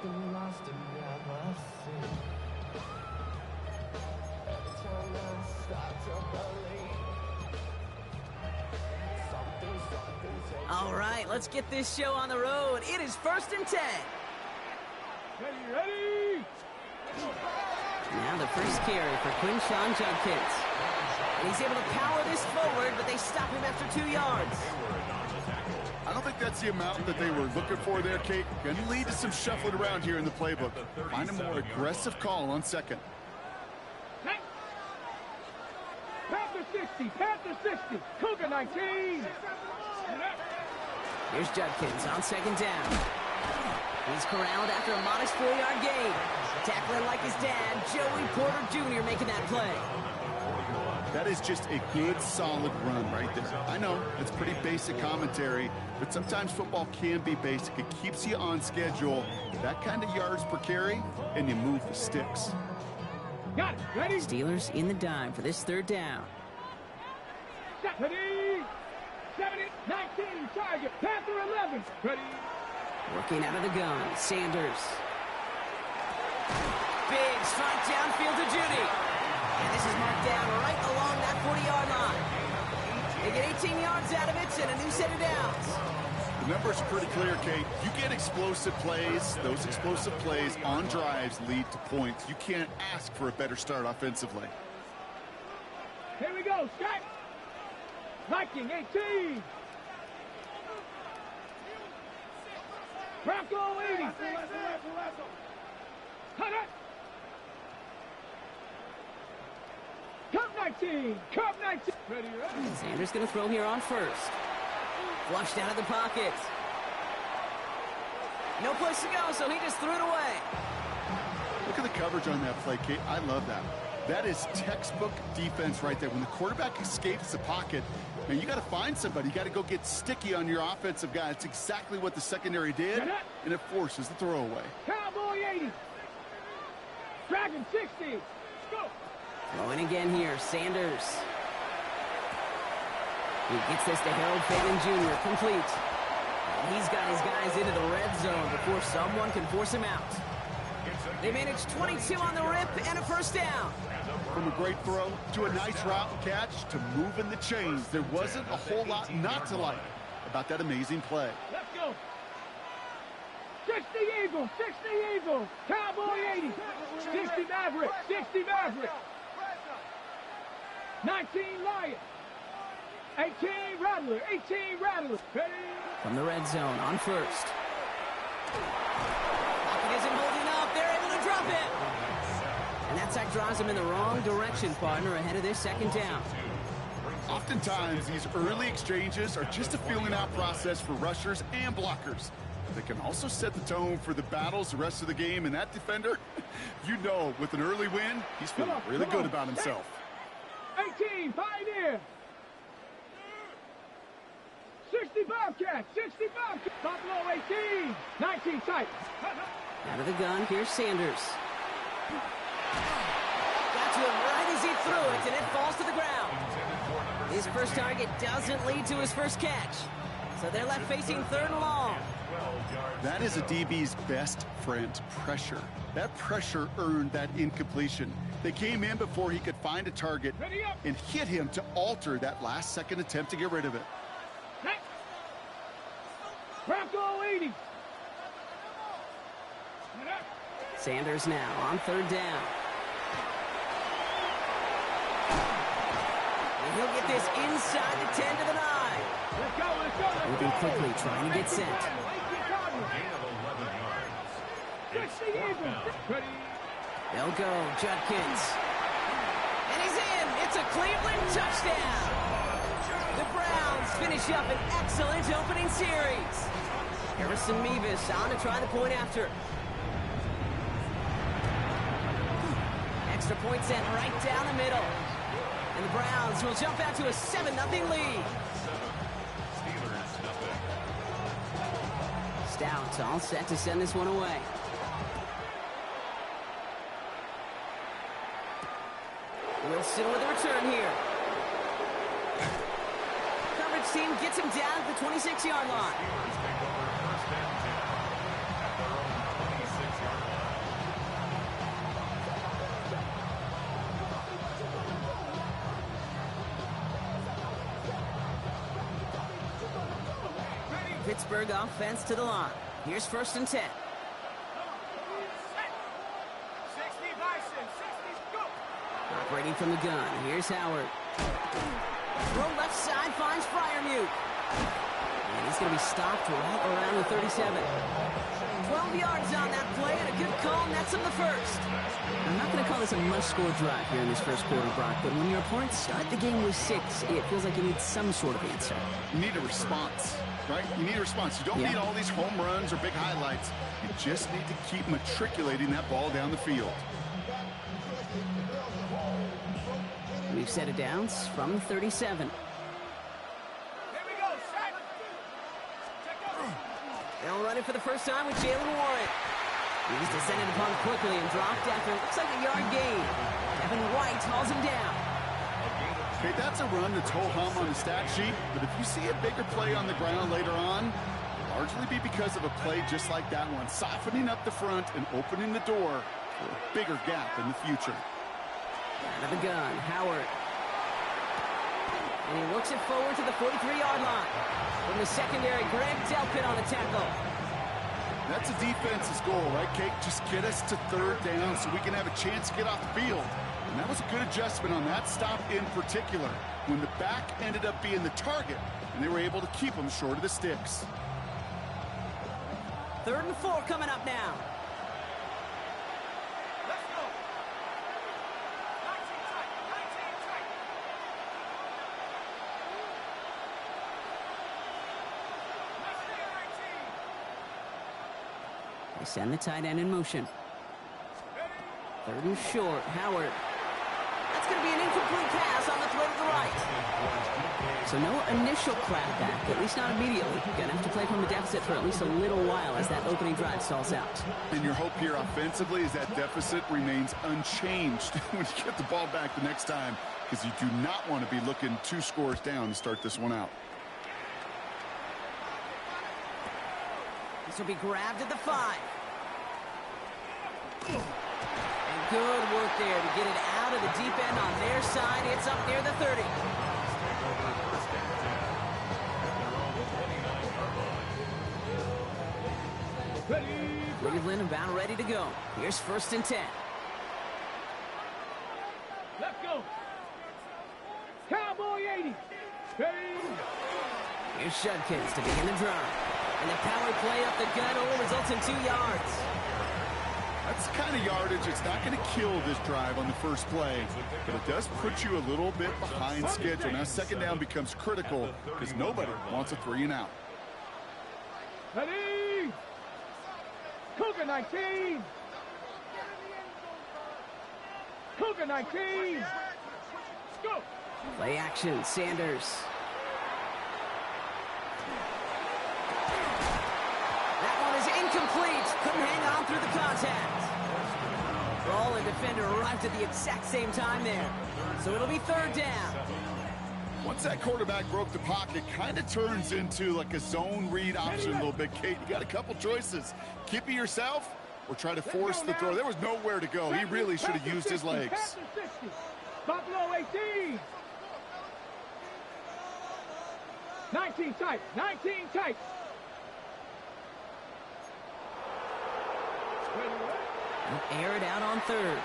been lost and never seen. Every time I start to believe something All right, let's get this show on the road. It is 1st and 10. Ready! Now the first carry for Quinshawn Judkins. And he's able to power this forward, but they stop him after 2 yards. I don't think that's the amount that they were looking for there, Kate. Going to lead to some shuffling around here in the playbook. Find a more aggressive call on second. Panther 60, Panther 60, Cougar 19. Here's Judkins on 2nd down. He's corralled after a modest 4-yard gain. Tackling like his dad, Joey Porter Jr. making that play. That is just a good, solid run right there. I know, it's pretty basic commentary, but sometimes football can be basic. It keeps you on schedule. That kind of yards per carry, and you move the sticks. Got it. Ready? Steelers in the dime for this 3rd down. Ready? 70, 19, target, Panther 11. Ready? Working out of the gun, Sanders. Big strike downfield to Judy. And this is marked down right along that 40-yard line. They get 18 yards out of it and a new set of downs. The numbers are pretty clear, Kate. You get explosive plays. Those explosive plays on drives lead to points. You can't ask for a better start offensively. Here we go, strike. Viking 18. Bronco 80. Cut it. Cup 19. Cup 19. Ready, ready. Sanders going to throw here on 1st. Flushed out of the pocket. No place to go, so he just threw it away. Look at the coverage on that play, Kate. I love that. That is textbook defense right there. When the quarterback escapes the pocket, man, you got to find somebody. You got to go get sticky on your offensive guy. It's exactly what the secondary did, and it forces the throwaway. Cowboy 80. Dragon 60. Go. Throwing again here, Sanders. He gets this to Harold Fagan Jr. complete. And he's got his guys into the red zone before someone can force him out. They managed 22 on the rip and a 1st down. From a great throw to a nice route and catch to moving the chains, there wasn't a whole lot not to like about that amazing play. Let's go. 60 Eagles, 60 Eagles, Cowboy 80, 60 Maverick, 60 Maverick, 19 Lion, 18 Rattler, 18 Rattler. Ready? From the red zone on 1st. Pocket isn't holding up. They're able to drop it. And that sack drives him in the wrong direction, partner, ahead of this 2nd down. Oftentimes, these early exchanges are just a feeling out process for rushers and blockers. They can also set the tone for the battles the rest of the game, and that defender, you know, with an early win, he's feeling really good about himself. 18, Pioneer. 60 Bobcat, 60 Bobcat. Buffalo 18, 19 Titans. Out of the gun, here's Sanders. Got to him right as he threw it, and it falls to the ground. His first target doesn't lead to his first catch. So they're left facing 3rd and long. That is a DB's best friend, pressure. That pressure earned that incompletion. They came in before he could find a target and hit him to alter that last-second attempt to get rid of it. Bronco 80. Sanders now on 3rd down. And he'll get this inside the 10 to the 9. Let's go, let's go, let's Moving go. quickly, trying to get sent. 60 Eagles. Ready? They'll go, Judkins. And he's in. It's a Cleveland touchdown. The Browns finish up an excellent opening series. Harrison Mevis on to try the point after. Extra point sent right down the middle. And the Browns will jump out to a 7-0 lead. Stout all set to send this one away. Wilson with a return here. Coverage team gets him down at the 26-yard line. Pittsburgh offense to the line. Here's 1st and 10. Operating from the gun. Here's Howard. Throw left side finds Freiermuth. And he's going to be stopped right around the 37. 12 yards on that play and a good call, and that's on the first. I'm not going to call this a must-score drive here in this first quarter, Brock, but when your opponents start the game with 6, it feels like you need some sort of answer. You need a response, right? You need a response. You don't need all these home runs or big highlights. You just need to keep matriculating that ball down the field. We've set it down from the 37. They'll run it for the first time with Jalen Warren. He's descended upon quickly and dropped after looks like a yard gain. Kevin White hauls him down. Okay, that's a run that's ho-hum on the stat sheet, but if you see a bigger play on the ground later on, it'll largely be because of a play just like that one, softening up the front and opening the door for a bigger gap in the future. Out of the gun, Howard. And he looks it forward to the 43-yard line. From the secondary, Greg Delpit on the tackle. That's a defense's goal, right, Kate? Just get us to 3rd down so we can have a chance to get off the field. And that was a good adjustment on that stop in particular, when the back ended up being the target, and they were able to keep him short of the sticks. 3rd and 4 coming up now. They send the tight end in motion. 3rd and short, Howard. That's going to be an incomplete pass on the throw to the right. So no initial clapback, at least not immediately. Going to have to play from a deficit for at least a little while as that opening drive stalls out. And your hope here offensively is that deficit remains unchanged when you get the ball back the next time, because you do not want to be looking 2 scores down to start this one out. This will be grabbed at the 5. And good work there to get it out of the deep end on their side. It's up near the 30. Cleveland about ready to go. Here's 1st and 10. Let's go. Cowboy 80. Here's Judkins to begin the drive. And the power play up the gut only results in 2 yards. That's the kind of yardage it's not going to kill this drive on the first play, but it does put you a little bit behind schedule. Now 2nd down becomes critical because nobody wants a 3 and out. Ready. Cougar 19. Cougar 19. Go. Play action, Sanders. Incomplete. Couldn't hang on through the contact. Ball and defender arrived at the exact same time there. So it'll be 3rd down. Once that quarterback broke the pocket, kind of turns into like a zone read option a little bit, Kate. You got a couple choices. Keep it yourself or try to force the throw. There was nowhere to go. He really should have used his legs. Buffalo 18. 19 tight. 19 tight. Air it out on 3rd.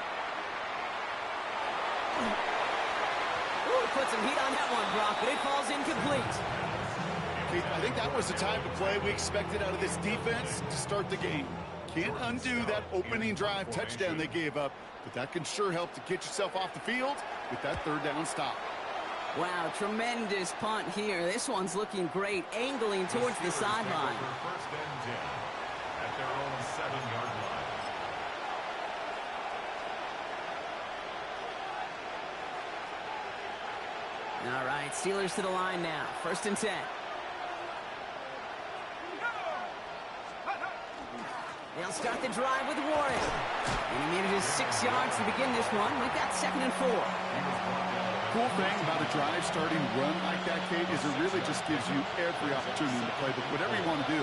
Ooh, put some heat on that one, Brock, but it falls incomplete. I think that was the type of play we expected out of this defense to start the game. Can't undo that opening drive touchdown they gave up, but that can sure help to get yourself off the field with that 3rd down stop. Wow, tremendous punt here. This one's looking great, angling towards the sideline. First and 10 at their own 7-yard line. All right, Steelers to the line now. 1st and 10. They'll start the drive with Warren. And he manages 6 yards to begin this one. We've got 2nd and 4. Cool thing about a drive starting run like that, Kate, is it really just gives you every opportunity to play whatever you want to do.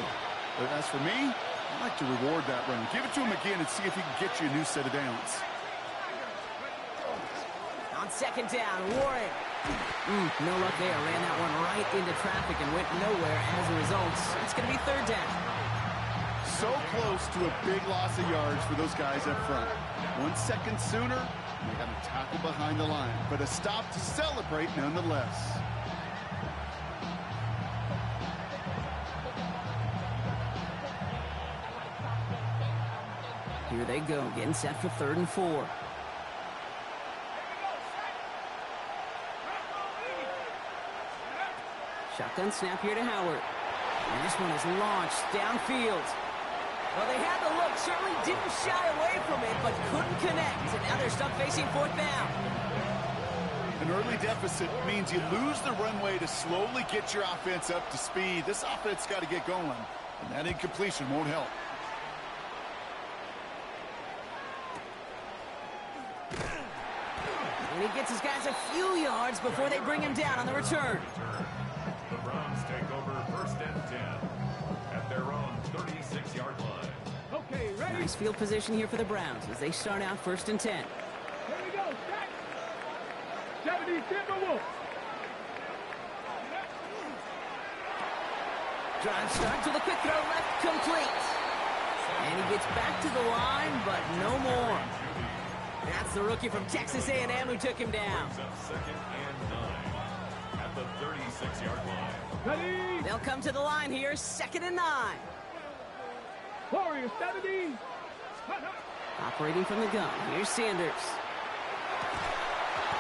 But as for me, I like to reward that run. Give it to him again and see if he can get you a new set of downs. On second down, Warren. No luck there. Ran that one right into traffic and went nowhere as a result. It's going to be third down. So close to a big loss of yards for those guys up front. 1 second sooner, they got a tackle behind the line, but a stop to celebrate nonetheless. Here they go, getting set for 3rd and 4. Shotgun snap here to Howard. And this one is launched downfield. Well, they had the look, certainly didn't shy away from it, but couldn't connect. And now they're stuck facing 4th down. An early deficit means you lose the runway to slowly get your offense up to speed. This offense got to get going, and that incompletion won't help. And he gets his guys a few yards before they bring him down on the return. The Browns take over 1st and 10 at their own 36-yard line. Okay, ready? Nice field position here for the Browns as they start out 1st and 10. Here we go, set. 70 Timberwolves. Drive start to the quick throw left, complete. And he gets back to the line, but no more. That's the rookie from Texas A&M who took him down. Brings up 2nd and 9 at the 36-yard line. Ready? They'll come to the line here, 2nd and 9. Warriors, 70. Operating from the gun, here's Sanders.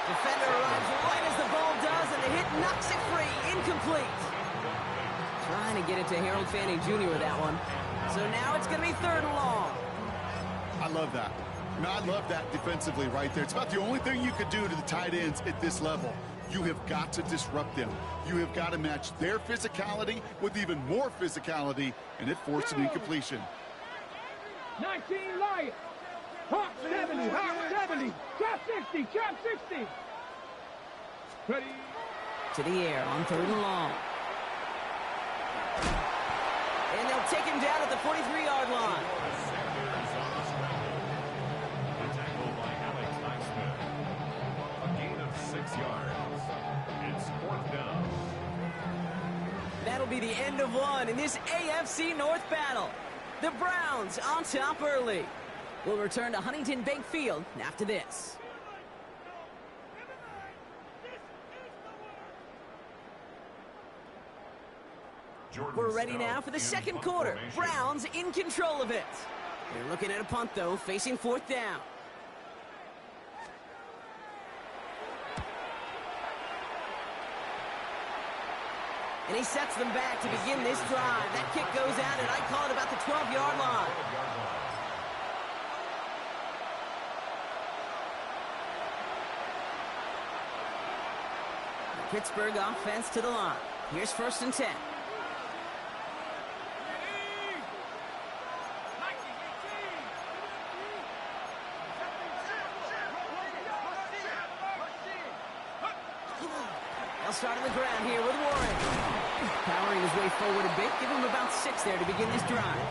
Defender runs right as the ball does, and the hit knocks it free, incomplete. Trying to get it to Harold Fanning Jr. with that one. So now it's going to be 3rd and long. I love that. I love that defensively right there. It's about the only thing you could do to the tight ends at this level. You have got to disrupt them. You have got to match their physicality with even more physicality, and it forced an incompletion. 19 Lions. Hawk 70, Hawk 70. Trap 60, trap 60. Ready? To the air on 3rd and long. And they'll take him down at the 43-yard line. Sanders on the scramble. The tackle by Alex Highsmith. A gain of 6 yards. It's 4th down. That'll be the end of one in this AFC North battle. The Browns on top early. We'll return to Huntington Bank Field after this. We're ready now for the 2nd quarter. Browns in control of it. They're looking at a punt, though, facing 4th down. And he sets them back to begin this drive. That kick goes out, and I call it about the 12-yard line. The Pittsburgh offense to the line. Here's 1st and 10. They'll start on the ground here with Warren. Powering his way forward a bit. Give him about 6 there to begin this drive.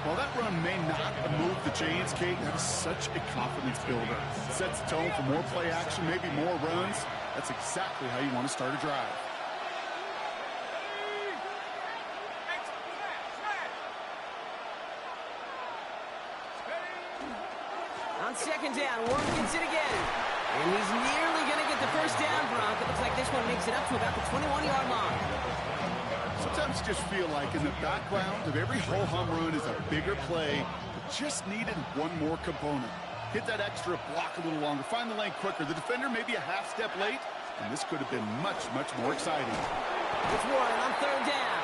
While that run may not move the chains, Kate, that is such a confidence builder. It sets the tone for more play action, maybe more runs. That's exactly how you want to start a drive. On 2nd down, Warren gets it again. And he's nearly going to get the 1st down, Brock. It looks like this one makes it up to about the 21-yard line. Sometimes you just feel like in the background of every ho-hum run is a bigger play that just needed one more component. Hit that extra block a little longer, find the lane quicker. The defender may be a half step late, and this could have been much, much more exciting. It's Warren on 3rd down.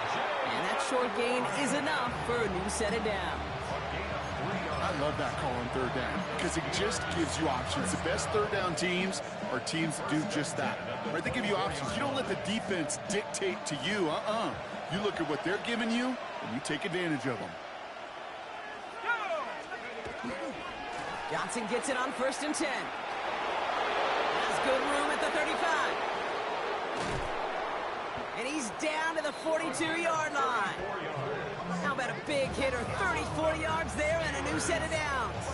And that short gain is enough for a new set of downs. I love that call on 3rd down because it just gives you options. The best 3rd down teams are teams that do just that. Right? They give you options. You don't let the defense dictate to you. You look at what they're giving you, and you take advantage of them. Johnson gets it on 1st and 10. Has good room at the 35. And he's down to the 42-yard line. How about a big hitter, 34 yards there and a new set of downs.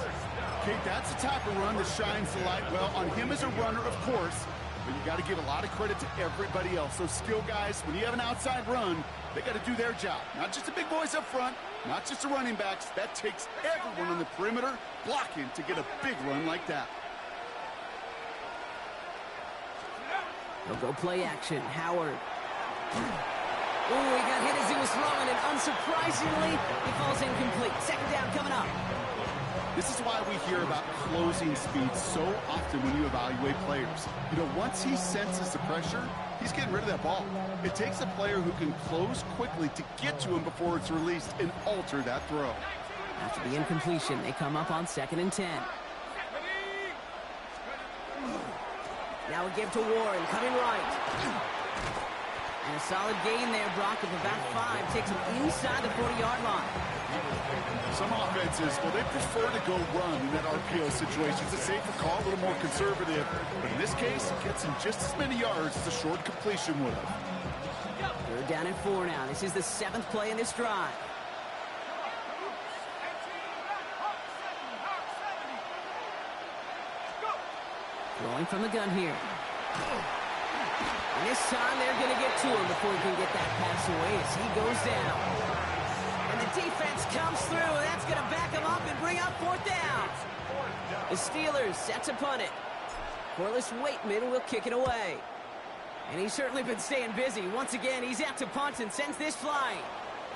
Kate, that's the type of run that shines the light well on him as a runner, of course, but you got to give a lot of credit to everybody else. Those skill guys, when you have an outside run, they got to do their job. Not just the big boys up front, not just the running backs. That takes everyone on the perimeter blocking to get a big run like that. He'll go play action. Howard. Oh, he got hit as he was throwing, and unsurprisingly, he falls incomplete. Second down coming up. This is why we hear about closing speed so often when you evaluate players. You know, once he senses the pressure, he's getting rid of that ball. It takes a player who can close quickly to get to him before it's released and alter that throw. After the incompletion, they come up on 2nd and 10. Now we give to Warren, coming right. And a solid gain there, Brock, of about 5. Takes him inside the 40-yard line. Some offenses, well, they prefer to go run in that RPO situation. It's a safer call, a little more conservative. But in this case, it gets him just as many yards as a short completion would have. They're down at 4 now. This is the 7th play in this drive. Throwing from the gun here. And this time they're going to get to him before he can get that pass away as he goes down. And the defense comes through, and that's going to back him up and bring up 4th down. The Steelers set to punt it. Corliss Waitman will kick it away. And he's certainly been staying busy. Once again, he's out to punt and sends this flying.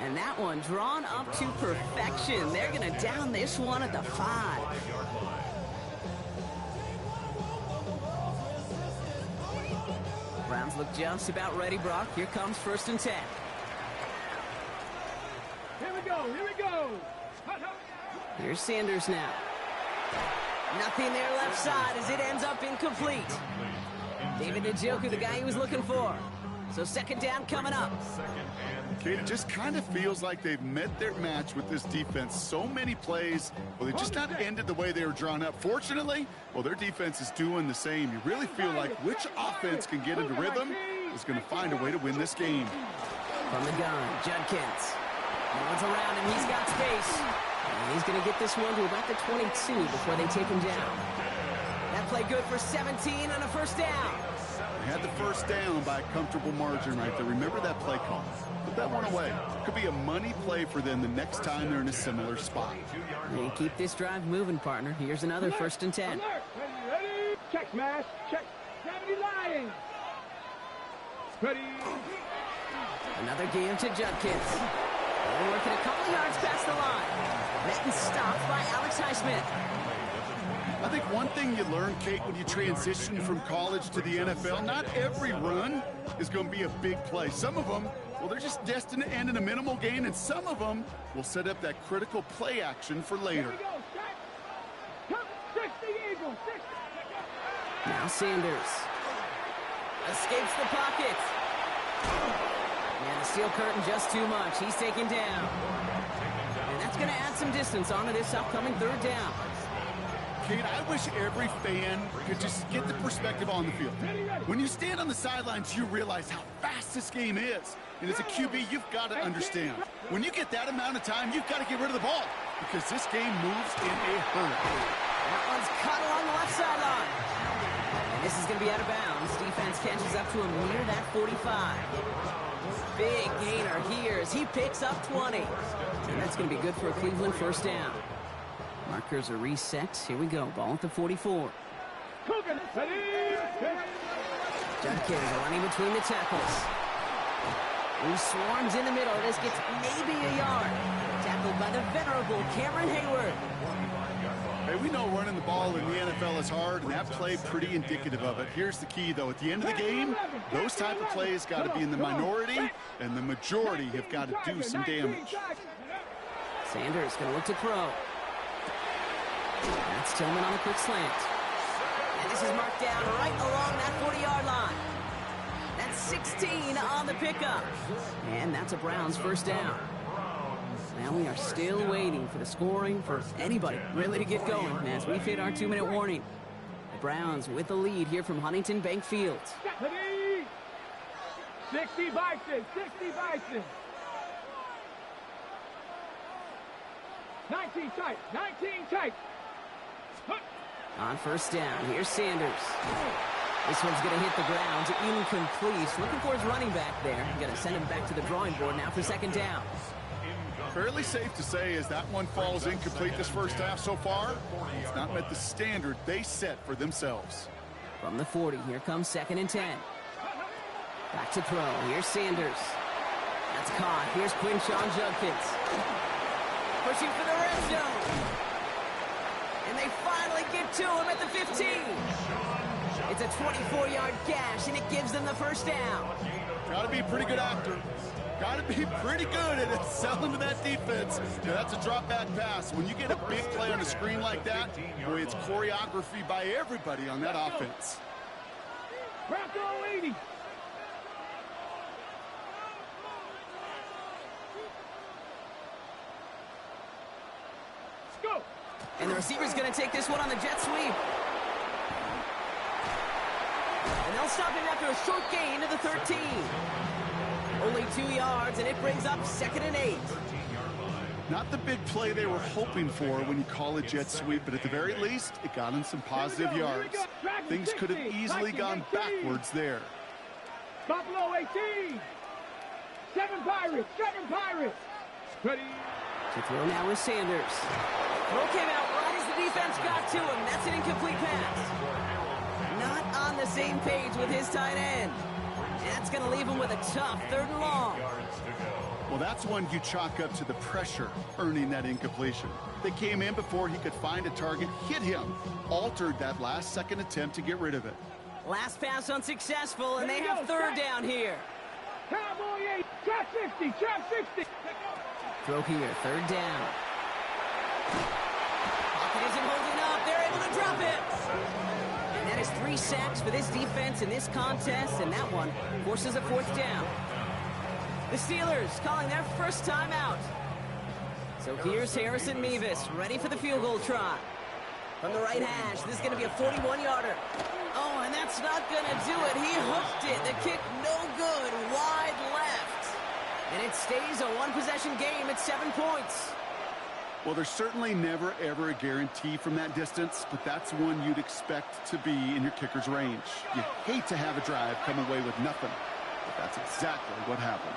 And that one drawn up to perfection. They're going to down this one at the 5. Browns look just about ready, Brock. Here comes 1st and 10. Here we go, here we go. Here's Sanders now. Nothing there left side as it ends up incomplete. David Njoku, the guy he was looking for. So 2nd down coming up. Kate, it just kind of feels like they've met their match with this defense. So many plays, well, they just not ended the way they were drawn up. Fortunately, well, their defense is doing the same. You really feel like which offense can get into rhythm is going to find a way to win this game. From the gun, Judkins. No one's around him. He's got space. And he's going to get this one to about the 22 before they take him down. That play good for 17 and a 1st down. They had the 1st down by a comfortable margin right there. Remember that play call. Put that one away. Could be a money play for them the next time they're in a similar spot. They keep this drive moving, partner. Here's another 1st and 10. Alert, ready, check smash, check, 70 lying. Ready. Another game to Judkins. They're working a couple yards past the line. Met and stopped by Alex Highsmith. I think one thing you learn, Kate, when you transition from college to the NFL, not every run is going to be a big play. Some of them, well, they're just destined to end in a minimal gain, and some of them will set up that critical play action for later. Here we go, check. 60 Eagles, 60. Now Sanders. Escapes the pocket. And the steel curtain just too much. He's taken down. And that's going to add some distance onto this upcoming 3rd down. Kate, I wish every fan could just get the perspective on the field. When you stand on the sidelines, you realize how fast this game is. And as a QB, you've got to understand. When you get that amount of time, you've got to get rid of the ball because this game moves in a hurry. That one's caught along the left sideline. And this is going to be out of bounds. Defense catches up to him near that 45. Big gainer here as he picks up 20. And that's going to be good for a Cleveland 1st down. Markers are reset. Here we go. Ball at the 44. Judkins running between the tackles. Who swarms in the middle. This gets maybe a yard. Tackled by the venerable Cameron Hayward. Hey, we know running the ball in the NFL is hard, and that play pretty indicative of it. Here's the key, though. At the end of the game, those type of plays got to be in the minority, and the majority have got to do some damage. Sanders going to look to throw. That's Tillman on a quick slant. And this is marked down right along that 40-yard line. That's 16 on the pickup. And that's a Browns 1st down. Now we are still waiting for the scoring for anybody really to get going as we've hit our 2-minute warning. The Browns with the lead here from Huntington Bank Field. 60 Bison, 60 Bison. 19 tight, 19 tight. On first down, here's Sanders. This one's going to hit the ground, incomplete. Looking for his running back there. Going to send him back to the drawing board now for second down. Fairly safe to say as that one falls incomplete this first half so far, it's not met the standard they set for themselves. From the 40, here comes second and 10. Back to throw, here's Sanders. That's caught, here's Quinshawn Judkins. Pushing for the red zone. And they finally get to him at the 15. It's a 24-yard gash, and it gives them the first down. Got to be a pretty good actor. Got to be pretty good at selling to that defense. Now, that's a drop-back pass. When you get a big play on the screen like that, boy, it's choreography by everybody on that offense. Crowd throw 80. Let's go. And the receiver's going to take this one on the jet sweep. And they'll stop him after a short gain to the 13. Only 2 yards, and it brings up second and 8. Not the big play they were hoping for when you call a jet sweep, but at the very least, it got them some positive yards. Things could have easily gone backwards there. Buffalo 18. 7 Pirates. 7 Pirates. Ready. To throw now is Sanders. Throw came out right as the defense got to him. That's an incomplete pass. Not on the same page with his tight end. That's going to leave him with a tough 3rd and long. Well, that's one you chalk up to the pressure earning that incompletion. They came in before he could find a target, hit him, altered that last-second attempt to get rid of it. Last pass unsuccessful, and they have 3rd down here. Cowboy 8. Trap 60. Trap 60. Throw here, 3rd down. Pocket isn't holding up. They're able to drop it. And that is 3 sacks for this defense in this contest, and that one forces a 4th down. The Steelers calling their first timeout. So here's Harrison Mevis, ready for the field goal try. From the right hash, this is going to be a 41-yarder. Oh, and that's not going to do it. He hooked it. The kick no good, wide left. And it stays a one-possession game at 7 points. Well, there's certainly never, ever a guarantee from that distance, but that's one you'd expect to be in your kicker's range. You hate to have a drive come away with nothing, but that's exactly what happened.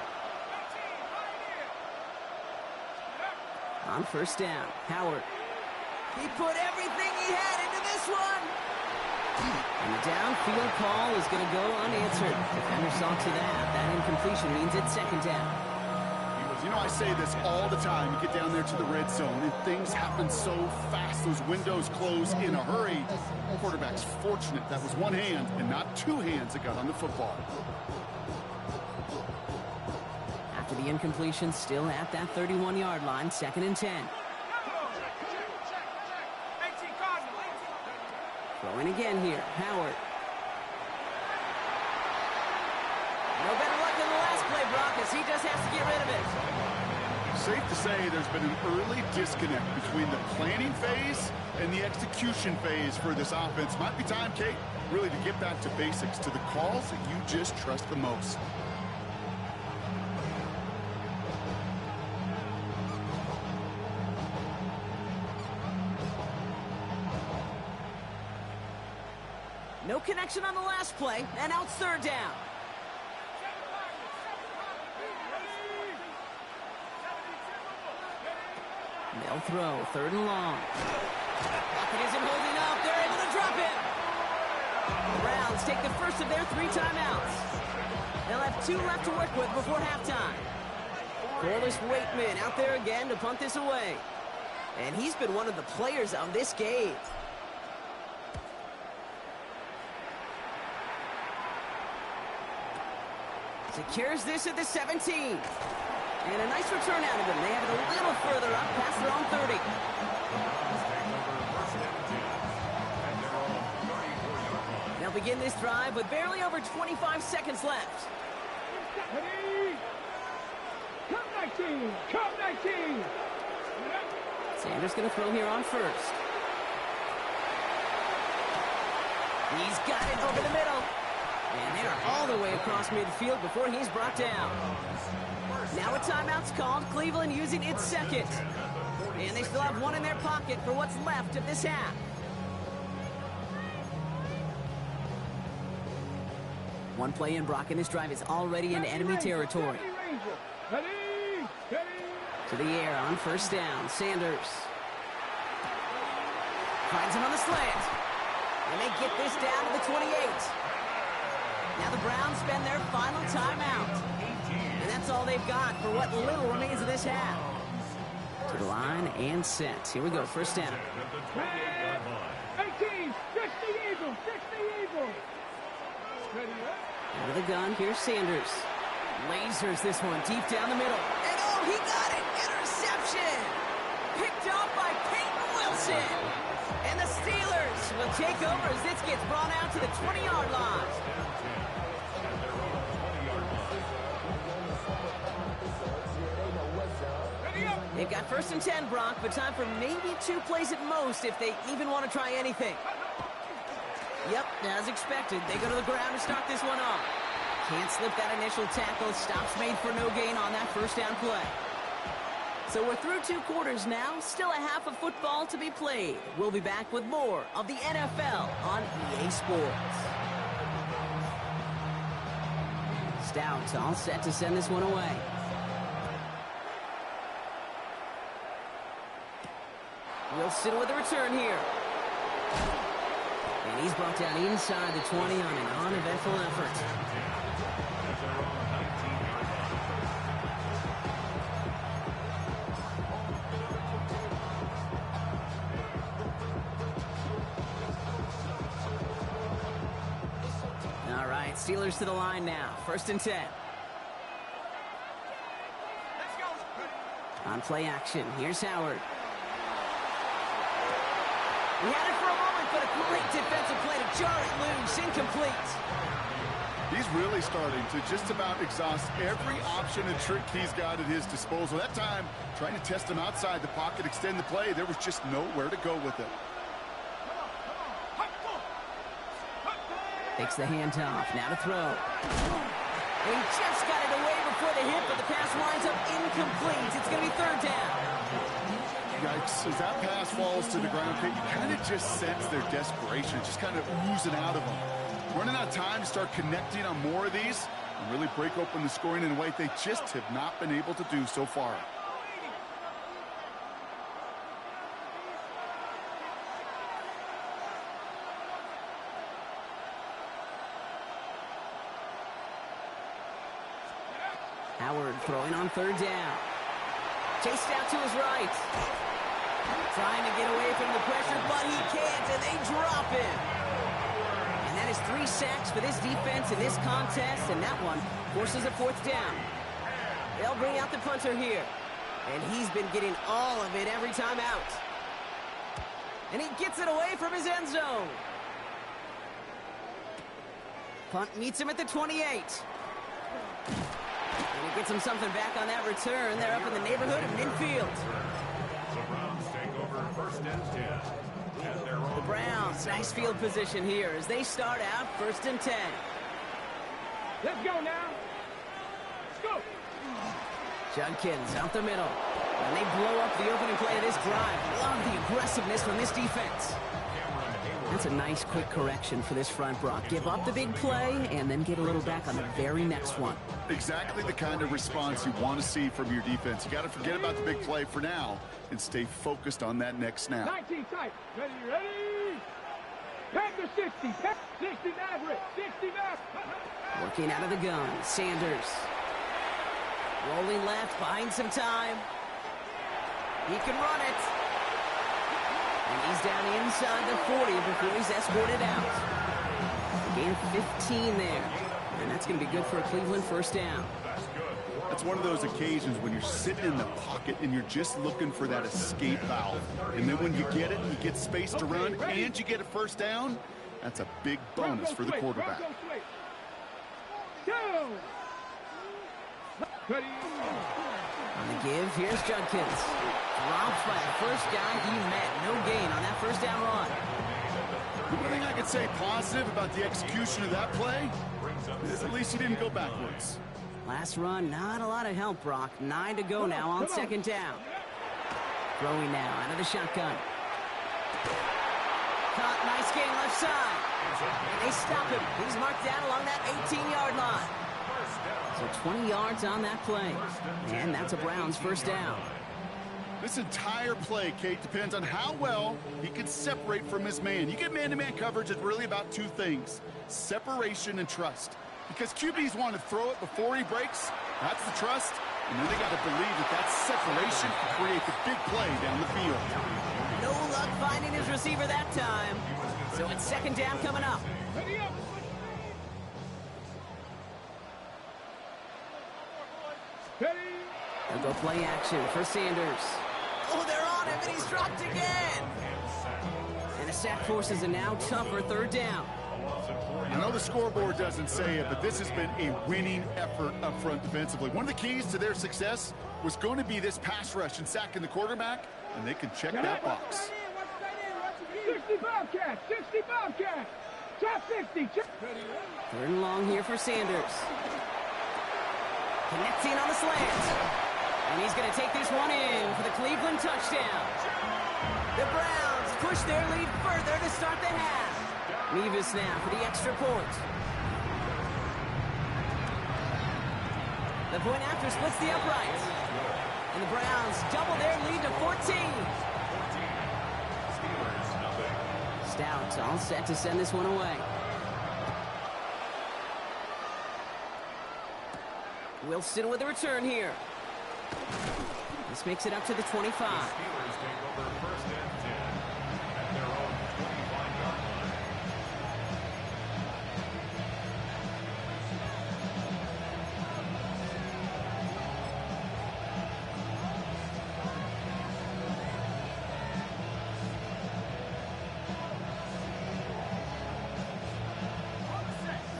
On first down, Howard. He put everything he had into this one. And the downfield call is going to go unanswered. Defender saw to that. That incompletion means it's 2nd down. You know, I say this all the time. You get down there to the red zone, and things happen so fast. Those windows close in a hurry. The quarterback's fortunate that was one hand and not 2 hands that got on the football. After the incompletion, still at that 31-yard line, 2nd and 10. Throwing again here, Howard. No better luck than the last play, Brock, as he just has to get rid of it. Safe to say there's been an early disconnect between the planning phase and the execution phase for this offense. Might be time, Kate, really to get back to basics, to the calls that you just trust the most. No connection on the last play, and now it's 3rd down. They'll throw, 3rd and long. Pocket isn't holding up. They're able to drop it. The Browns take the first of their 3 timeouts. They'll have 2 left to work with before halftime. Corliss Waitman out there again to punt this away. And he's been one of the players of this game. Secures this at the 17. And a nice return out of him. They have it a little further up past their own 30. They'll begin this drive with barely over 25 seconds left. Ready. Come 19. Come 19. Sanders going to throw here on first. He's got it over the middle. And they are all the way across midfield before he's brought down. Now a timeout's called. Cleveland using its 2nd. And they still have 1 in their pocket for what's left of this half. One play in, Brock, and this drive is already in enemy territory. To the air on first down. Sanders finds him on the slant. And they get this down to the 28. Now the Browns spend their final timeout. And that's all they've got for what little remains of this half. To the line and set. Here we go, first down. 18, 60 Eagles, 60 Eagles. Out of the gun, here's Sanders. Lasers this one deep down the middle. And oh, he got it! Interception! Picked off by Peyton Wilson. And the Steelers will take over as this gets brought out to the 20-yard line. They've got first and 10, Brock, but time for maybe 2 plays at most if they even want to try anything. Yep, as expected, they go to the ground to start this one off. Can't slip that initial tackle. Stops made for no gain on that first down play. So we're through 2 quarters now. Still a half of football to be played. We'll be back with more of the NFL on EA Sports. Stout all set to send this one away. Wilson with a return here. And he's brought down inside the 20 on an uneventful effort. All right, Steelers to the line now. First and 10. On play action, here's Howard. He had it for a moment, but a great defensive play to jar it loose. Incomplete. He's really starting to just about exhaust every option and trick he's got at his disposal. That time, trying to test him outside the pocket, extend the play, there was just nowhere to go with it. Takes the handoff, now to throw. And he just got it away before the hit, but the pass winds up incomplete. It's going to be third down. Yikes, as that pass falls to the ground, you kind of just sense their desperation, just kind of oozing out of them. Running out of time to start connecting on more of these and really break open the scoring in a way they just have not been able to do so far. Howard throwing on third down. Chased out to his right. Trying to get away from the pressure, but he can't, and they drop him. And that is 3 sacks for this defense in this contest, and that one forces a fourth down. They'll bring out the punter here. And he's been getting all of it every time out. And he gets it away from his end zone. Punt meets him at the 28. And he gets him something back on that return. They're up in the neighborhood of midfield. The Browns take over first and 10. And they're on The Browns, nice field position here as they start out first and 10. Let's go now. Let's go. Judkins out the middle. And they blow up the opening play of this drive. Love the aggressiveness from this defense. That's a nice quick correction for this front, Brock. Give up the big play and then get a little back on the very next one. Exactly the kind of response you want to see from your defense. You got to forget about the big play for now and stay focused on that next snap. 19 tight. Ready, ready. Packer 60. 60 Maverick. 60 Maverick. Working out of the gun. Sanders. Rolling left, buying some time. He can run it. And he's down inside the 40 before he's escorted out. Gain of 15 there. And that's going to be good for a Cleveland first down. That's one of those occasions when you're sitting in the pocket and you're just looking for that escape valve. And then when you get it, you get space to run, and you get a first down. That's a big bonus for the quarterback. On the give, here's Judkins. Drops by the first guy he met. No gain on that first down run. The one thing I could say positive about the execution of that play is at least he didn't go backwards. Last run, not a lot of help, Brock. 9 to go now on second down. Throwing now out of the shotgun. Caught, nice gain left side. And they stop him. He's marked down along that 18-yard line. So 20 yards on that play. And that's a Browns first down. This entire play, Kate, depends on how well he can separate from his man. You get man-to-man coverage, it's really about two things: separation and trust. Because QBs want to throw it before he breaks. That's the trust. And then they got to believe that separation can create the big play down the field. No luck finding his receiver that time. So it's second down coming up. They'll go play action for Sanders. Oh, they're on him, and he's dropped again. And a sack forces a now tougher third down. I know the scoreboard doesn't say it, but this has been a winning effort up front defensively. One of the keys to their success was going to be this pass rush and sacking the quarterback, and they can check that box. 60 Bobcats, 60 Bobcats. Top 60. Third and long here for Sanders. Connecting on the slant. And he's going to take this one in for the Cleveland touchdown. The Browns push their lead further to start the half. Mevis now for the extra point. The point after splits the uprights. And the Browns double their lead to 14. Stout all set to send this one away. Wilson with a return here. This makes it up to the 25. Steelers take over first and 10 at their own 25-yard line.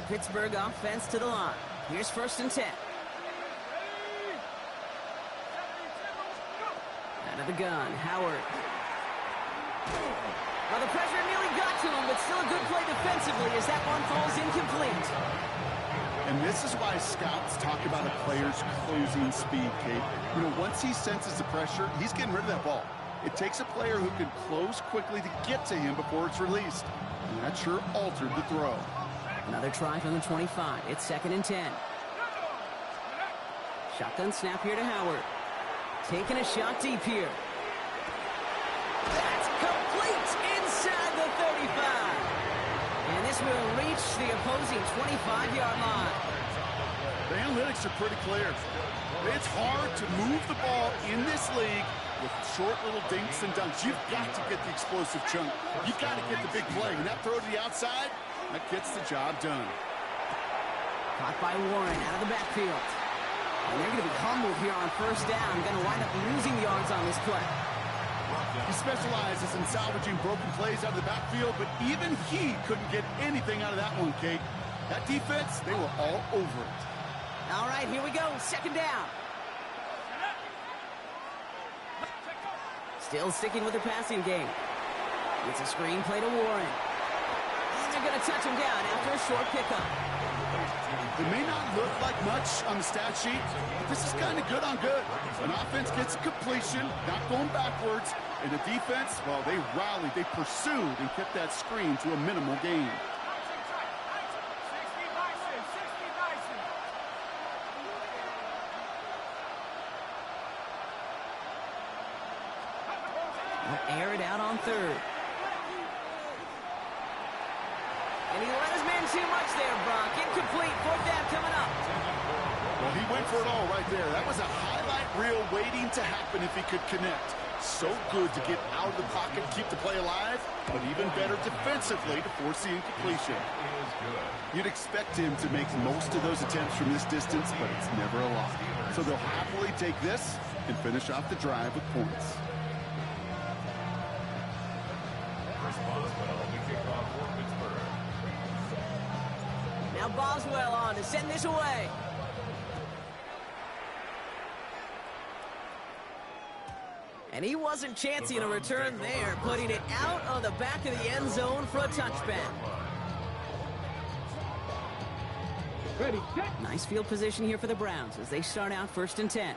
Pittsburgh offense to the line. Here's first and 10. Out of the gun, Howard. Well, the pressure nearly got to him, but still a good play defensively as that one falls incomplete. And this is why scouts talk about a player's closing speed, Kate. You know, once he senses the pressure, he's getting rid of that ball. It takes a player who can close quickly to get to him before it's released. And that sure altered the throw. Another try from the 25. It's second and 10. Shotgun snap here to Howard. Taking a shot deep here. That's complete inside the 35. And this will reach the opposing 25-yard line. The analytics are pretty clear. It's hard to move the ball in this league with short little dinks and dunks. You've got to get the explosive chunk. You've got to get the big play. And that throw to the outside, that gets the job done. Caught by Warren out of the backfield. And they're going to be humbled here on first down. Going to wind up losing yards on this play. He specializes in salvaging broken plays out of the backfield, but even he couldn't get anything out of that one, Kate. That defense, they were all over it. All right, here we go. Second down. Still sticking with the passing game. It's a screen play to Warren. And they're going to touch him down after a short pickup. It may not look like much on the stat sheet, but this is kind of good on good. An offense gets a completion, not going backwards, and the defense, well, they rallied, they pursued, and kept that screen to a minimal gain. They'll air it out on third. And he let his man too much there, Brock. Incomplete. Fourth down coming up. Well, he went for it all right there. That was a highlight reel waiting to happen if he could connect. So good to get out of the pocket, keep the play alive, but even better defensively to force the incompletion. You'd expect him to make most of those attempts from this distance, but it's never a lot. So they'll happily take this and finish off the drive with points. Now Boswell on to send this away. And he wasn't chancing a return there, putting it out of the back of the end zone for a touchback. Ready, set. Nice field position here for the Browns as they start out first and 10.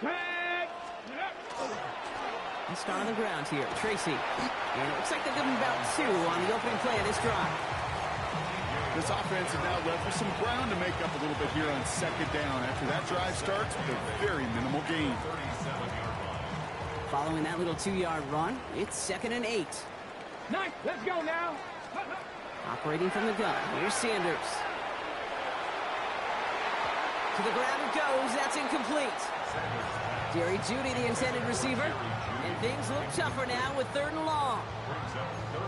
Tag. Let's start on the ground here. Tracy. And it looks like they'll give him about 2 on the opening play of this drive. This offense is now left with some ground to make up a little bit here on second down after that drive starts with a very minimal gain. Following that little 2-yard run, it's 2nd and 8. Nice. Let's go now. Operating from the gun. Here's Sanders. To the ground it goes. That's incomplete. Jerry Jeudy, the intended receiver. And things look tougher now with 3rd and long.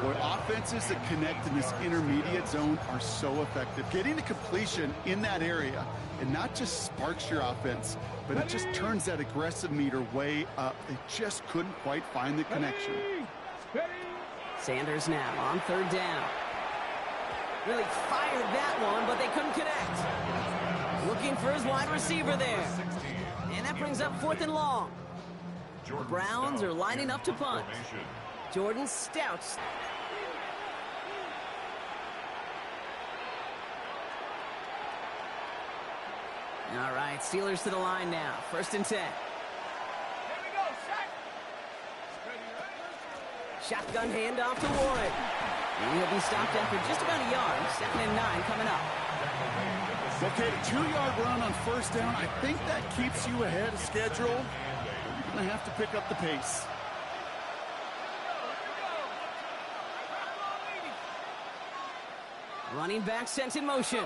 Boy, offenses that connect in this intermediate zone are so effective. Getting the completion in that area, and not just sparks your offense, but it just turns that aggressive meter way up. They just couldn't quite find the connection. Sanders now on 3rd down. Really fired that one, but they couldn't connect. Looking for his wide receiver there. And that brings up 4th and long. The Browns are lining up to punt. Jordan Stout. All right, Steelers to the line now. 1st and 10. Shotgun handoff to Warren. And he'll be stopped after just about a yard. 2nd and 9 coming up. Okay, 2-yard run on 1st down. I think that keeps you ahead of schedule. You're going to have to pick up the pace. Running back sent in motion.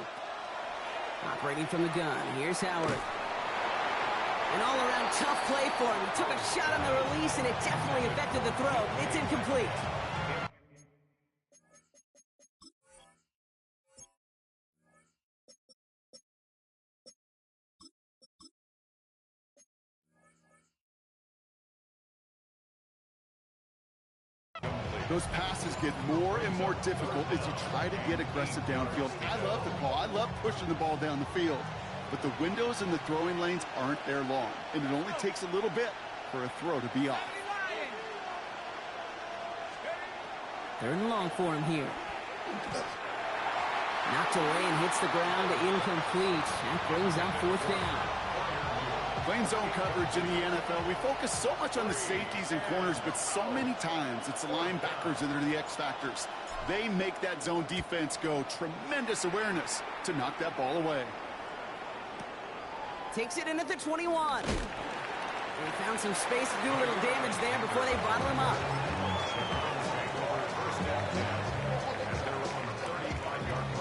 Operating from the gun. Here's Howard. An all-around tough play for him. He took a shot on the release, and it definitely affected the throw. It's incomplete. Those passes get more and more difficult as you try to get aggressive downfield. I love the call. I love pushing the ball down the field. But the windows in the throwing lanes aren't there long. And it only takes a little bit for a throw to be off. 3rd and long for him here. Knocked away and hits the ground. Incomplete. That brings up 4th down. Playing zone coverage in the NFL, we focus so much on the safeties and corners, but so many times it's the linebackers that are the X factors. They make that zone defense go. Tremendous awareness to knock that ball away. Takes it in at the 21. They found some space to do a little damage there before they bottle him up.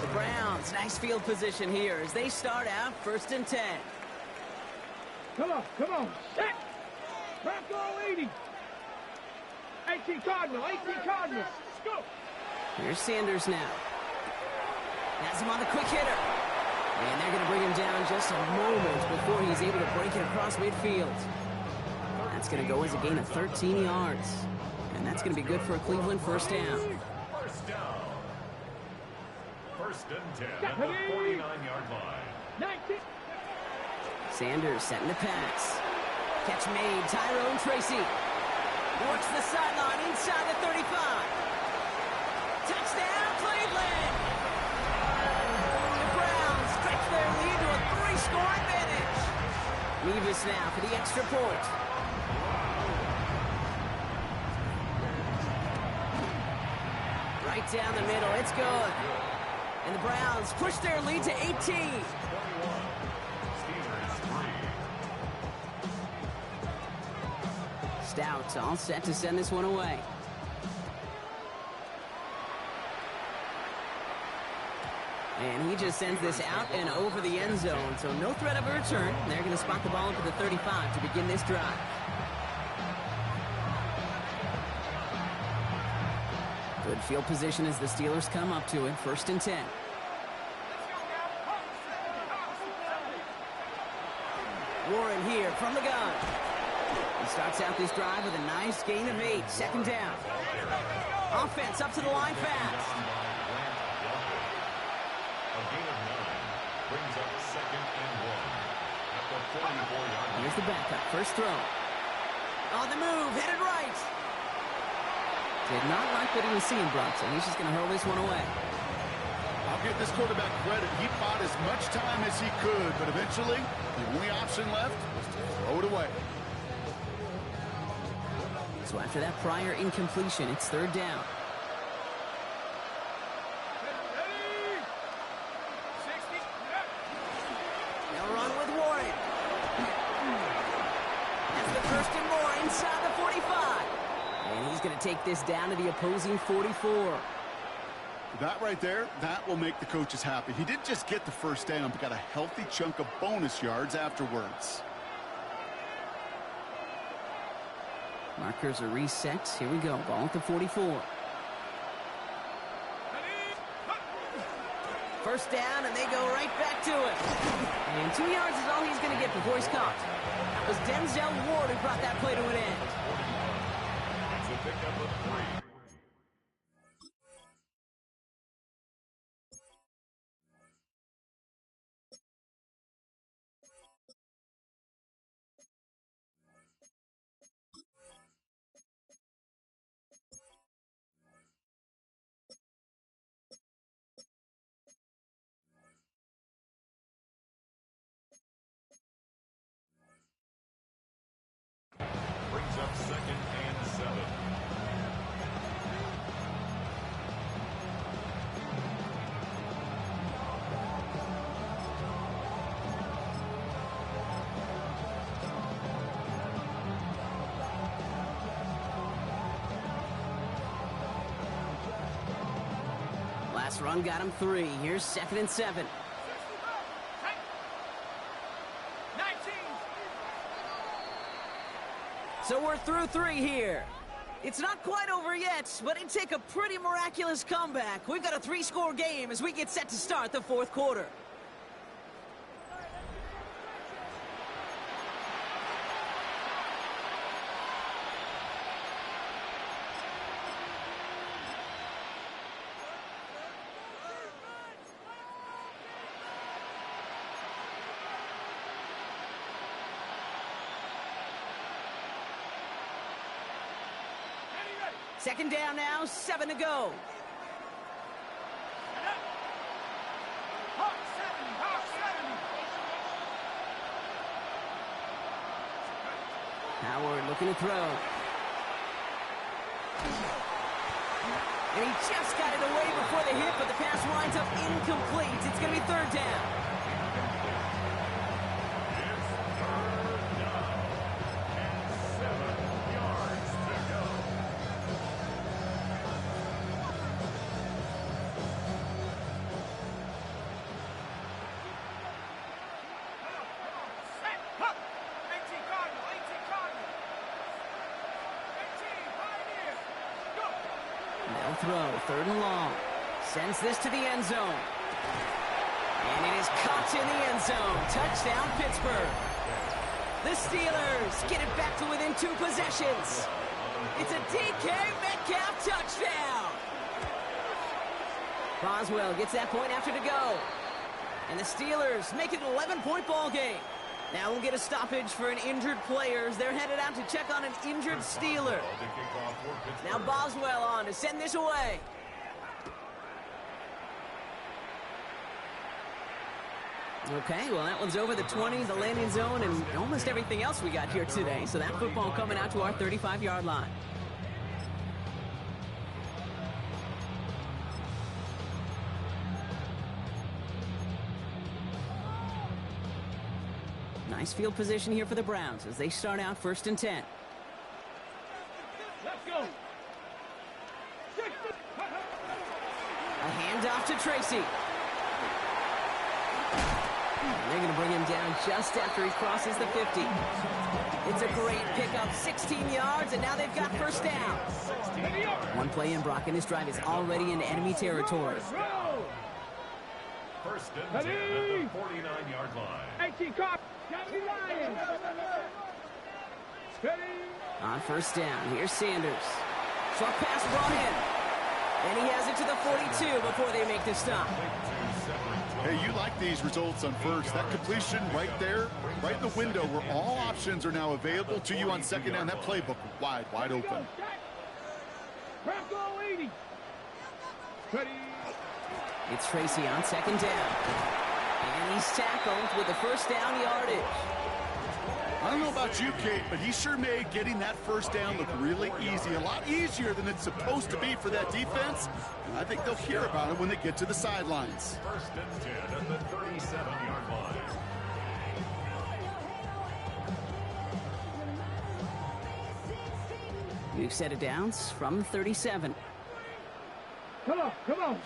The Browns, nice field position here as they start out 1st and 10. Come on, come on. Set. Back all 80. 18 Cardinal, 18 Cardinal. Let's go. Here's Sanders now. Has him on the quick hitter. And they're going to bring him down just a moment before he's able to break it across midfield. That's going to go as a gain of 13 yards. And that's going to be good for a Cleveland 1st down. 1st down. 1st and 10 at the 49-yard line. 19. Sanders setting the pass. Catch made. Tyrone Tracy works the sideline inside the 35. Touchdown, Cleveland! The Browns stretch their lead to a 3-score advantage. Nevis now for the extra point. Right down the middle. It's good. And the Browns push their lead to 18. Stout all set to send this one away. And he just sends this out and over the end zone, so no threat of a return. They're going to spot the ball up at the 35 to begin this drive. Good field position as the Steelers come up to it, 1st and 10. Warren here from the gun. He starts out this drive with a nice gain of 8, 2nd down. Offense up to the line fast. A gain of 9 brings up 2nd and 1 at the 44-yard line. Here's the backup, 1st throw. On the move, headed right. Did not like what he was seeing, Bronson. He's just going to hurl this one away. I'll give this quarterback credit. He bought as much time as he could, but eventually the only option left was to throw it away. So after that prior incompletion, it's third down. They'll run with Warren. That's the first and more inside the 45. And he's going to take this down to the opposing 44. That right there, that will make the coaches happy. He didn't just get the first down, but got a healthy chunk of bonus yards afterwards. Markers are reset. Here we go. Ball at the 44. First down, and they go right back to it. And 2 yards is all he's going to get before he's caught. That was Denzel Ward who brought that play to an end. It's a pickup of 3. Brings up 2nd and 7. Last run got him 3. Here's 2nd and 7. 19. So we're through 3 here. It's not quite over yet, but it'd take a pretty miraculous comeback. We've got a 3-score game as we get set to start the 4th quarter. Second down now, 7 to go. Howard looking to throw. And he just got it away before the hit, but the pass winds up incomplete. It's going to be third down. They'll throw, 3rd and long. Sends this to the end zone. And it is caught in the end zone. Touchdown, Pittsburgh. The Steelers get it back to within 2 possessions. It's a DK Metcalf touchdown. Boswell gets that point after to go. And the Steelers make it an 11-point ball game. Now we'll get a stoppage for an injured player as they're headed out to check on an injured Steeler. Now Boswell on to send this away. Okay, well, that one's over the 20, the landing zone, and almost everything else we got here today. So that football coming out to our 35-yard line. Nice field position here for the Browns as they start out 1st and 10. Let's go. A handoff to Tracy. They're going to bring him down just after he crosses the 50. It's a great pickup, 16 yards, and now they've got first down. One play in, Brock, and this drive is already into enemy territory. First and 10 at the 49-yard line. 18 cop. On first down, here's Sanders. Short pass brought in. And he has it to the 42 before they make the stop. Hey, you like these results on first. That completion right there, right in the window where all options are now available to you on second down. That playbook wide open. It's Tracy on second down. And he's tackled with the first down yardage. I don't know about you, Kate, but he sure made getting that first down look really easy. A lot easier than it's supposed to be for that defense. And I think they'll hear about it when they get to the sidelines. First and 10 at the 37-yard line. New set of downs from 37. Come on, come on.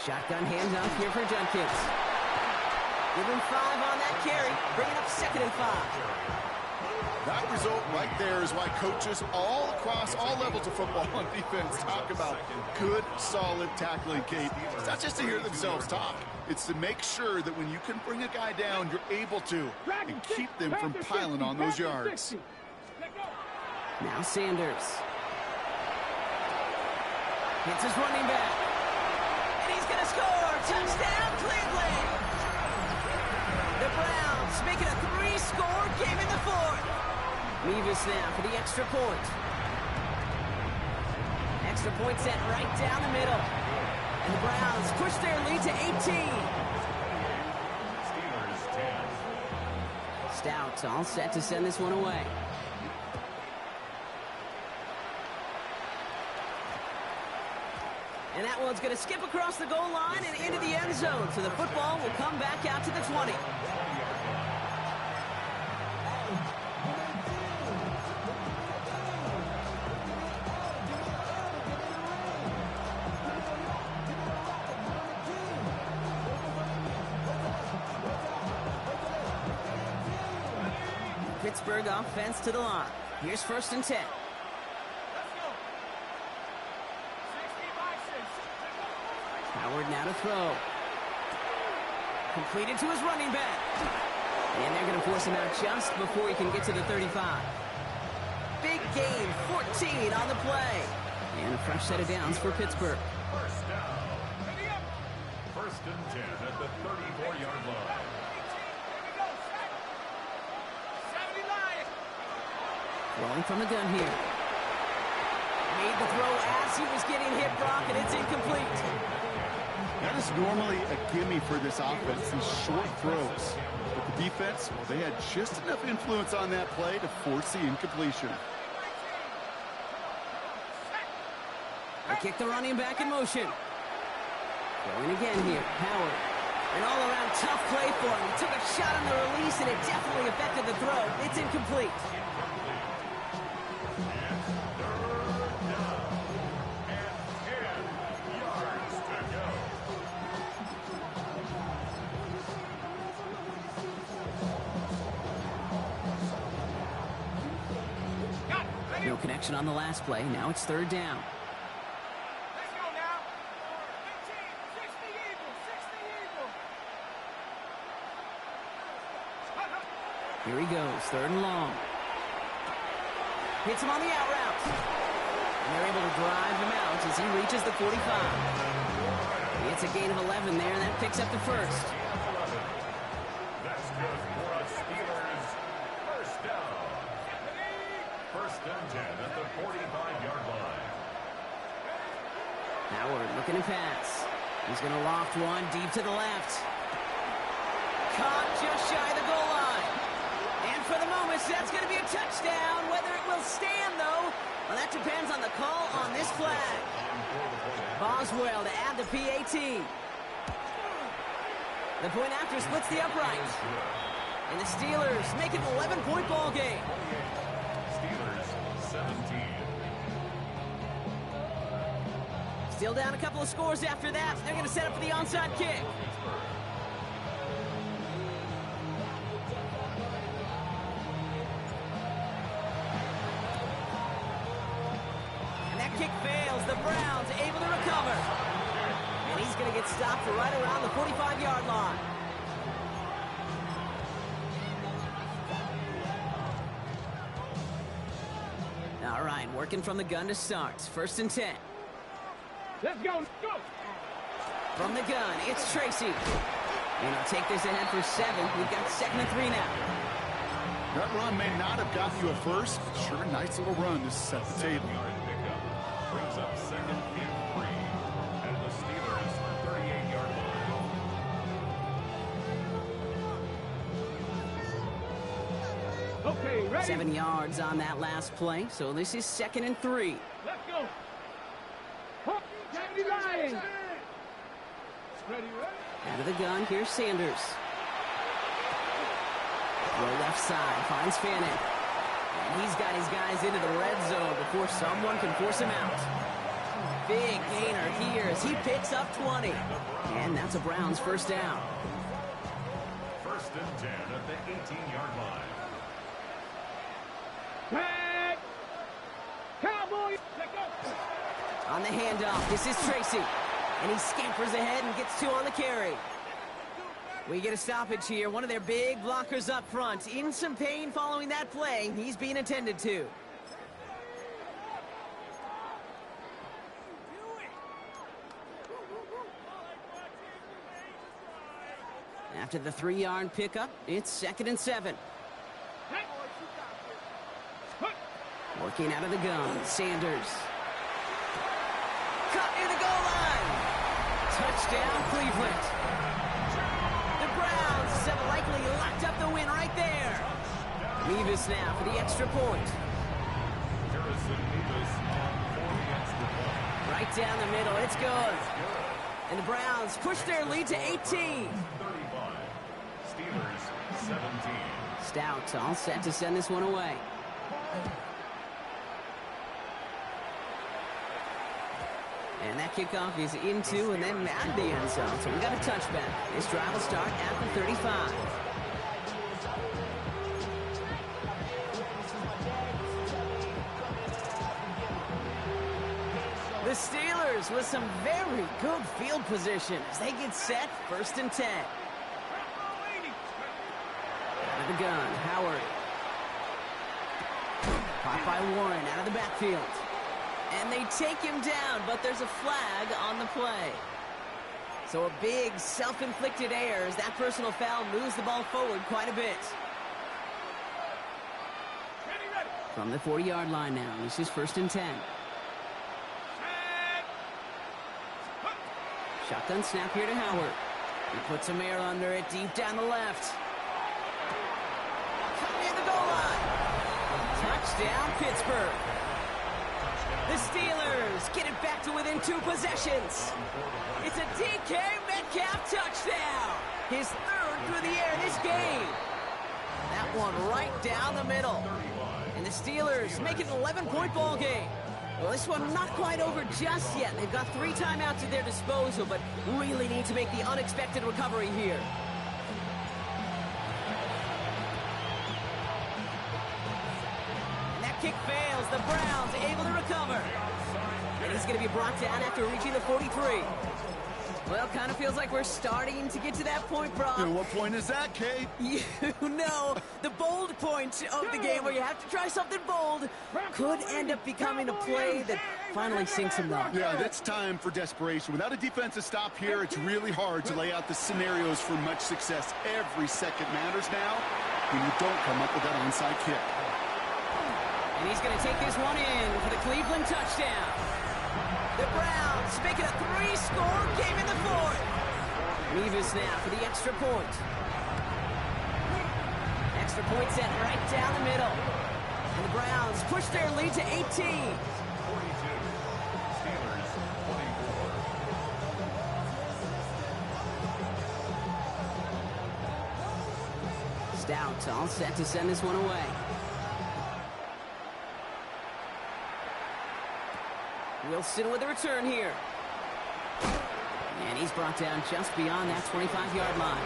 Shotgun handoff here for Judkins. Give him 5 on that carry. Bring it up 2nd and 5. That result right there is why coaches all across all levels of football on defense talk about good, solid tackling, Kate. It's not just to hear themselves talk. It's to make sure that when you can bring a guy down, you're able to and keep them from piling on those yards. Now Sanders. Hits his running back. And he's going to score. Touchdown, Cleveland. The Browns make it a 3-score game in the 4th. Mevis now for the extra point. Extra point set right down the middle. And the Browns push their lead to 18. Steelers 10. Stout all set to send this one away. And that one's going to skip across the goal line and into the end zone. So the football will come back out to the 20. Pittsburgh offense to the line. Here's 1st and 10. Howard now to throw. Completed to his running back. And they're going to force him out just before he can get to the 35. Big gain, 14 on the play. And a fresh set of downs for Pittsburgh. First down. First and 10 at the 34-yard line. Rolling from the gun here. Made the throw as he was getting hit, Brock, and it's incomplete. That is normally a gimme for this offense, these short throws. But the defense, well, they had just enough influence on that play to force the incompletion. They kick the running back in motion. Going again here, Howard. An all-around tough play for him. He took a shot on the release, and it definitely affected the throw. It's incomplete. No connection on the last play. Now it's 3rd down. Let's go now. 15, 60 Eagles, 60 Eagles. Here he goes, 3rd and long. Hits him on the out route. And they're able to drive him out as he reaches the 45. It's a gain of 11 there, and that picks up the 1st. That's good for a Steelers first down. First and 10 at the 45-yard line. Howard looking to pass. He's going to loft one deep to the left. Caught just shy of the goal line. And for the moment, that's going to be a touchdown. Whether it will stand, though, well, that depends on the call on this flag. Boswell to add the PAT. The point after splits the upright. And the Steelers make it an 11-point ball game. Steelers 17. Still down a couple of scores after that. They're going to set up for the onside kick. And that kick fails. The Browns able to recover. And he's going to get stopped for right around the 45-yard line. All right, working from the gun to start. 1st and 10. Let's go, let's go. From the gun, it's Tracy. And he'll take this ahead for 7. We've got 2nd and 3 now. That run may not have gotten you a first. Sure, nice little run to set the table. Pickup brings up 2nd and 3 at the Steelers 38-yard line. Okay, ready? 7 yards on that last play, so this is 2nd and 3. Let's go. Hook, Jackie Ryan. Ready, ready? Out of the gun, here's Sanders. Throw left side, finds Fannin. And he's got his guys into the red zone before someone can force him out. Big gainer here as he picks up 20. And that's a Browns first down. 1st and 10 at the 18-yard line. Back. Cowboys. Let's go. On the handoff, this is Tracy. And he scampers ahead and gets 2 on the carry. We get a stoppage here. One of their big blockers up front. In some pain following that play. He's being attended to. After the 3-yard pickup, it's 2nd and 7. Working out of the gun, Sanders. Cut near the goal line. Touchdown, Cleveland. The Browns have likely locked up the win right there. Nevis now for the extra point. Harrison Nevis for the extra point. Right down the middle, it's good. And the Browns push their lead to 18. 35. Steelers 17. Stout all set to send this one away. And that kickoff is into and then at the end zone. So we got a touchback. This drive will start at the 35. The Steelers with some very good field position as they get set, 1st and 10. Out of the gun, Howard. Caught by Warren out of the backfield. And they take him down, but there's a flag on the play. So a big self-inflicted error as that personal foul moves the ball forward quite a bit. From the 40-yard line now, this is 1st and 10. Shotgun snap here to Howard. He puts some air under it, deep down the left. Near the goal line. Touchdown, Pittsburgh. The Steelers get it back to within 2 possessions. It's a DK Metcalf touchdown. His 3rd through the air this game. That one right down the middle. And the Steelers make it an 11-point ball game. Well, this one not quite over just yet. They've got 3 timeouts at their disposal, but really need to make the unexpected recovery here. And that kick fails. The Browns able to recover. And he's going to be brought down after reaching the 43. Well, kind of feels like we're starting to get to that point, Brock. And what point is that, Kate? You know, the bold point of the game where you have to try something bold could end up becoming a play that finally sinks him though. Yeah, that's time for desperation. Without a defensive stop here, it's really hard to lay out the scenarios for much success. Every second matters now when you don't come up with that onside kick. And he's going to take this one in for the Cleveland touchdown. The Browns make it a 3-score game in the 4th. Nevis now for the extra point. Extra point set right down the middle. And the Browns push their lead to 18. 42. Steelers 24. Stout all set to send this one away. Wilson with a return here. And he's brought down just beyond that 25-yard line.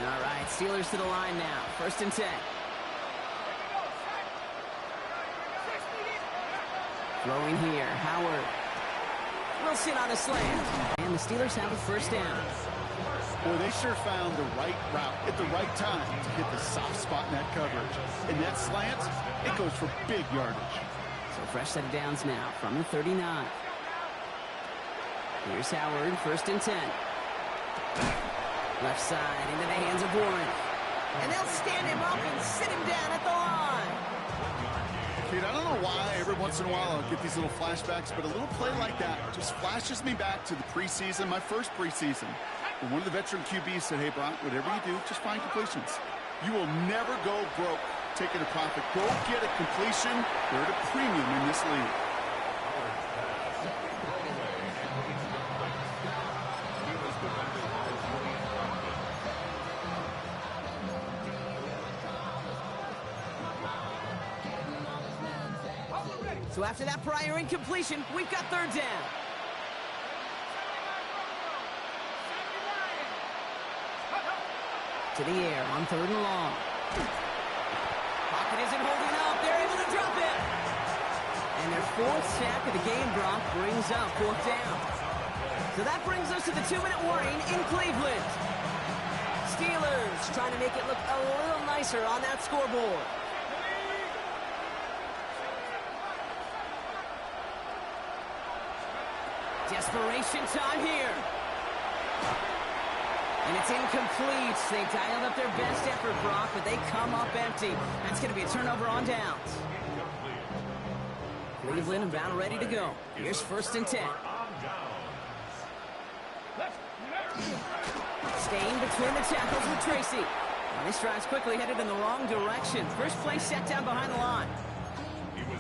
All right, Steelers to the line now. 1st and 10. Throwing here, Howard. Wilson on a slant. And the Steelers have a 1st down. Boy, they sure found the right route at the right time to hit the soft spot in that coverage. And that slant, it goes for big yardage. So fresh set of downs now from the 39. Here's Howard, 1st and 10. Left side into the hands of Warren. And they'll stand him up and sit him down at the line. know why every once in a while I'll get these little flashbacks, but a little play like that just flashes me back to the preseason, my first preseason. And one of the veteran QBs said, hey, Brock, whatever you do, just find completions. You will never go broke taking a profit. Go get a completion. They're at a premium in this league. So after that prior incompletion, we've got third down. To the air on third and long. Pocket isn't holding up. They're able to drop it. And their fourth sack of the game, Brock, brings up fourth down. So that brings us to the 2-minute warning in Cleveland. Steelers trying to make it look a little nicer on that scoreboard. Desperation time here. And it's incomplete. They dialed up their best effort, Brock, but they come up empty. That's going to be a turnover on downs. Cleveland about ready to go. Here's 1st and 10. Staying between the tackles with Tracy. Now this drive's quickly headed in the wrong direction. First play set down behind the line.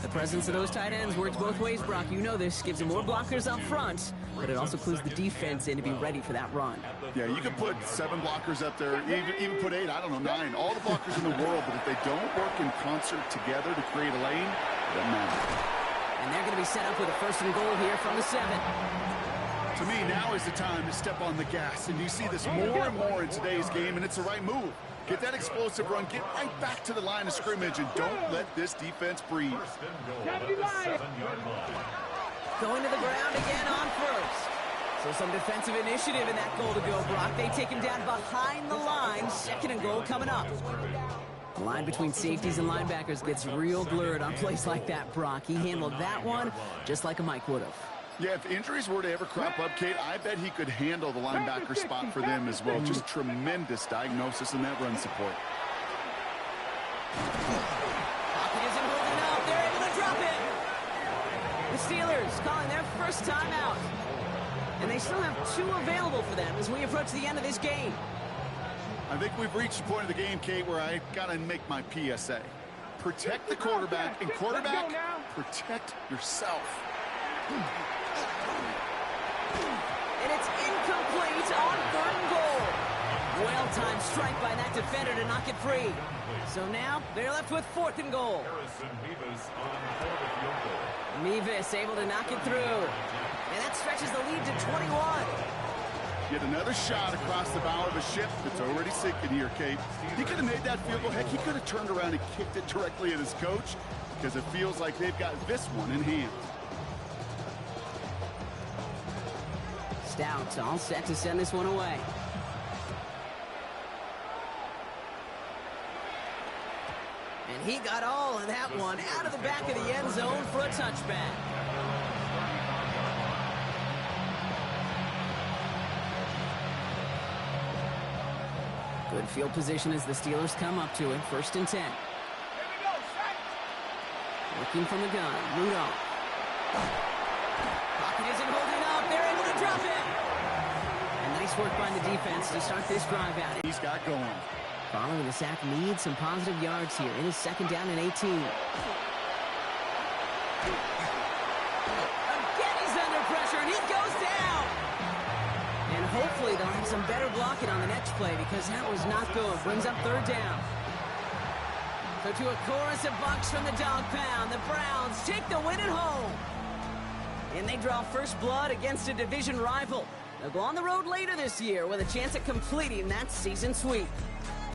The presence of those tight ends works both ways, Brock. You know this. Gives them more blockers up front, but it also clues the defense in to be ready for that run. Yeah, you can put 7 blockers up there, even put 8, I don't know, 9. All the blockers in the world, but if they don't work in concert together to create a lane, it doesn't matter. And they're going to be set up with a 1st and goal here from the 7. To me, now is the time to step on the gas, and you see this more and more in today's game, and it's the right move. Get that explosive run, get right back to the line of scrimmage, and don't let this defense breathe. Going to the ground again on 1st. So some defensive initiative in that goal to go, Brock. They take him down behind the line. 2nd and goal coming up. The line between safeties and linebackers gets real blurred on plays like that, Brock. He handled that one just like a Mike would have. Yeah, if injuries were to ever crop up, Kate, I bet he could handle the linebacker spot for them as well. Just tremendous diagnosis in that run support. Pocket isn't holding up. They're able to drop it. The Steelers calling their first timeout. And they still have 2 available for them as we approach the end of this game. I think we've reached the point of the game, Kate, where I got to make my PSA. Protect the quarterback, and quarterback, protect yourself. And it's incomplete on 3rd and goal. Well-timed strike by that defender to knock it free. So now they're left with 4th and goal. Mevis able to knock it through. And that stretches the lead to 21. Yet another shot across the bow of a ship that's already sinking here, Kate. He could have made that field goal. Heck, he could have turned around and kicked it directly at his coach because it feels like they've got this one in hand. Stout all set to send this one away. And he got all of that one out of the back of the end zone for a touchback. Good field position as the Steelers come up to it. 1st and 10. Looking from the gun. Rudolph. Pocket isn't holding up. They're able to drop it. And nice work by the defense to start this drive out. He's got going. Following the sack needs some positive yards here. It is 2nd down and 18. Again, he's under pressure, and he goes down. And hopefully they'll have some better blocking on the next play because that was not good. Brings up 3rd down. So to a chorus of bucks from the dog pound, the Browns take the win at home. And they draw first blood against a division rival. They'll go on the road later this year with a chance at completing that season sweep.